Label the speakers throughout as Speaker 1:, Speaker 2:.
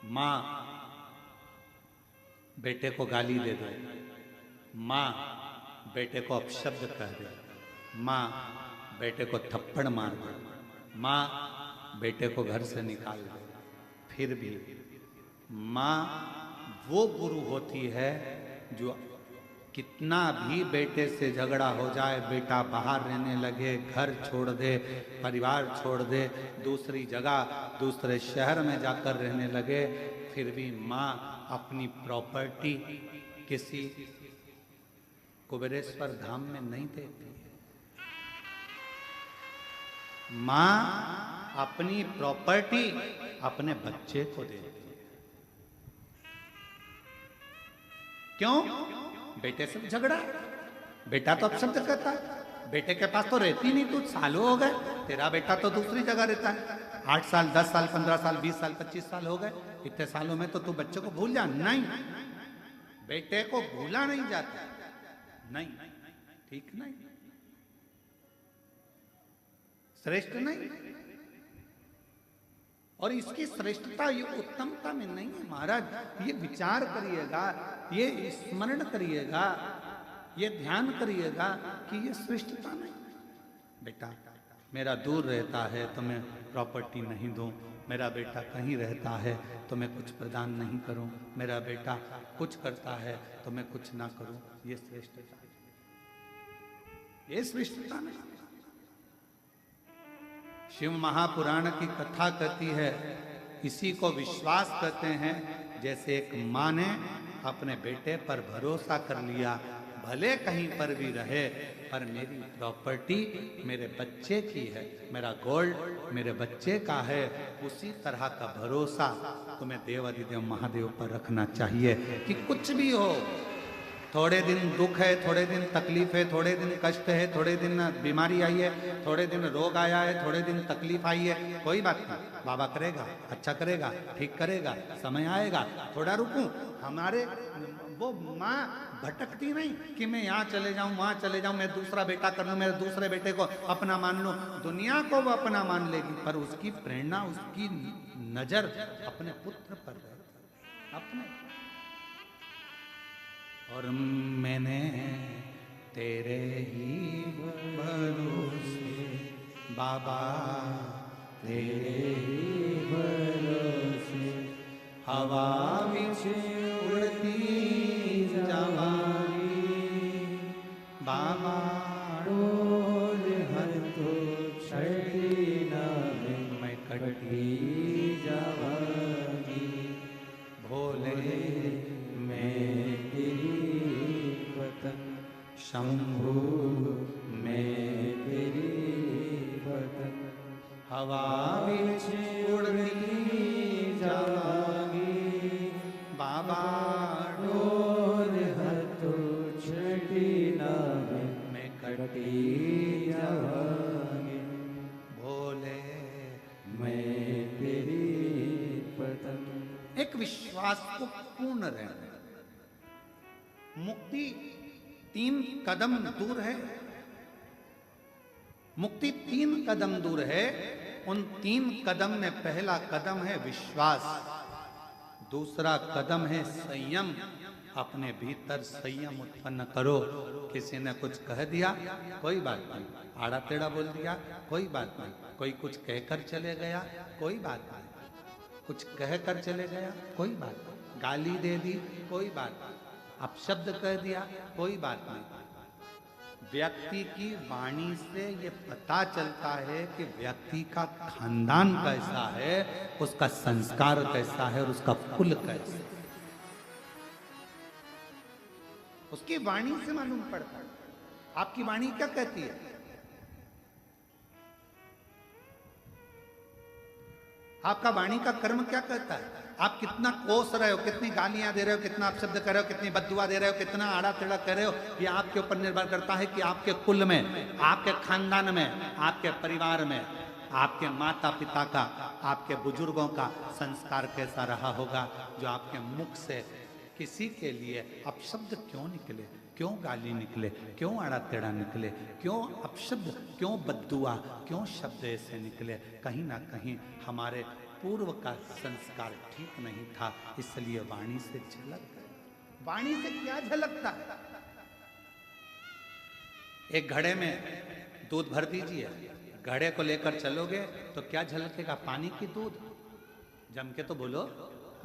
Speaker 1: माँ बेटे को गाली दे दे, माँ बेटे को अपशब्द कह दे, माँ बेटे को थप्पड़ मार दे, माँ बेटे को घर से निकाल दे, फिर भी माँ वो गुरु होती है जो कितना भी बेटे से झगड़ा हो जाए, बेटा बाहर रहने लगे, घर छोड़ दे, परिवार छोड़ दे, दूसरी जगह दूसरे शहर में जाकर रहने लगे, फिर भी माँ अपनी प्रॉपर्टी किसी कुबेरेश्वर धाम में नहीं देती है। माँ अपनी प्रॉपर्टी अपने बच्चे को देती है। क्यों? बेटे से झगड़ा, बेटा तो अपशब्द कहता है, बेटे के पास तो रहती नहीं, तू सालों हो गए, तेरा बेटा तो दूसरी जगह रहता है, 8 साल 10 साल 15 साल 20 साल 25 साल हो गए, इतने सालों में तो तू बच्चे को भूल जा। नहीं, बेटे को भूला नहीं जाता, नहीं, ठीक नहीं, श्रेष्ठ नहीं। और इसकी श्रेष्ठता ये उत्तमता में नहीं है महाराज। ये विचार करिएगा, ये स्मरण करिएगा, ये ध्यान करिएगा कि ये श्रेष्ठता नहीं। बेटा मेरा दूर रहता है तो मैं प्रॉपर्टी नहीं दूं, मेरा बेटा कहीं रहता है तो मैं कुछ प्रदान नहीं करूं, मेरा बेटा कुछ करता है तो मैं कुछ ना करूं, ये श्रेष्ठता, ये श्रेष्ठता नहीं। शिव महापुराण की कथा कहती है, इसी को विश्वास कहते हैं। जैसे एक माँ ने अपने बेटे पर भरोसा कर लिया, भले कहीं पर भी रहे, पर मेरी प्रॉपर्टी मेरे बच्चे की है, मेरा गोल्ड मेरे बच्चे का है, उसी तरह का भरोसा तुम्हें देवाधिदेव महादेव पर रखना चाहिए कि कुछ भी हो, थोड़े दिन दुख है, थोड़े दिन तकलीफ है, थोड़े दिन कष्ट है, थोड़े दिन बीमारी आई है, थोड़े दिन रोग आया है, थोड़े दिन तकलीफ आई है, कोई बात नहीं, बाबा करेगा, अच्छा करेगा, ठीक करेगा, समय आएगा, थोड़ा रुकूं। हमारे वो माँ भटकती नहीं कि मैं यहाँ चले जाऊं, वहां चले जाऊं, मैं दूसरा बेटा कर लूं, मेरे दूसरे बेटे को अपना मान लूं। दुनिया को वो अपना मान लेगी, पर उसकी प्रेरणा, उसकी नजर अपने पुत्र पर है, अपने। और मैंने तेरे ही भरोसे बाबा, तेरे ही भरोसे हवा विच उड़ती जवानी, बाबा डोर हर तो छड़ी ना मैं कटी जवानी, भोले मैं शंभु में तेरी बदन, हवा विच उड़ती जागी, बाबा डोर हथो छठी नावे में कटी जागी, भोले मैं तेरी बदन। एक विश्वास को पूर्ण रहना। मुक्ति 3 कदम दूर है, मुक्ति 3 कदम दूर है। उन 3 कदम में पहला कदम है विश्वास, दूसरा कदम है संयम। अपने भीतर संयम उत्पन्न करो। किसी ने कुछ कह दिया, कोई बात नहीं, आड़ा टेढ़ा बोल दिया, कोई बात नहीं, कोई कुछ कहकर चले गया, कोई बात नहीं, कुछ कहकर चले गया, कोई बात नहीं, गाली दे दी, कोई बात नहीं, अपशब्द कह दिया, कोई बात नहीं। व्यक्ति की वाणी से ये पता चलता है कि व्यक्ति का खानदान कैसा है, उसका संस्कार कैसा है और उसका कुल कैसा है, उसकी वाणी से मालूम पड़ता है। आपकी वाणी क्या कहती है? आपका वाणी का कर्म क्या कहता है? आप कितना कोस रहे हो, कितनी गालियां दे रहे हो, कितना अपशब्द कर रहे हो, कितनी बद्दुआ दे रहे हो, कितना आड़ा टेढ़ा कर रहे हो, ये आपके ऊपर निर्भर करता है कि आपके कुल में, आपके खानदान में, आपके परिवार में, आपके माता पिता का, आपके बुजुर्गों का संस्कार कैसा रहा होगा, जो आपके मुख से किसी के लिए अपशब्द क्यों निकले, क्यों गाली निकले, क्यों आड़ा टेढ़ा निकले, क्यों अपशब्द, क्यों बद्दुआ, क्यों शब्द ऐसे निकले। कहीं ना कहीं हमारे पूर्व का संस्कार ठीक नहीं था, इसलिए वाणी से झलक गया। वाणी से क्या झलकता है? एक घड़े में दूध भर दीजिए, घड़े को लेकर चलोगे तो क्या झलकेगा? पानी की दूध। जम के तो बोलो,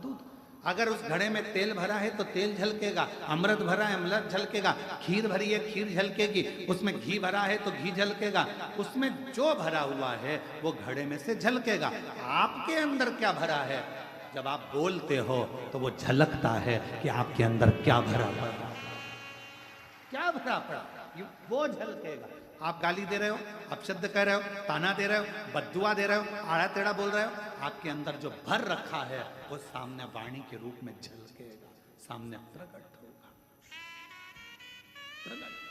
Speaker 1: दूध। अगर उस घड़े में तेल भरा है तो तेल झलकेगा, अमृत भरा है अमृत झलकेगा, खीर भरी है खीर झलकेगी, उसमें घी भरा है तो घी झलकेगा, उसमें जो भरा हुआ है वो घड़े में से झलकेगा। आपके अंदर क्या भरा है? जब आप बोलते हो तो वो झलकता है कि आपके अंदर क्या भरा पड़ा, क्या भरा पड़ा, वो झलकेगा। आप गाली दे रहे हो, अपशब्द कह रहे हो, ताना दे रहे हो, बद्दुआ दे रहे हो, आड़ा टेढ़ा बोल रहे हो, आपके अंदर जो भर रखा है वो सामने वाणी के रूप में झलकेगा, सामने प्रकट होगा, प्रकट।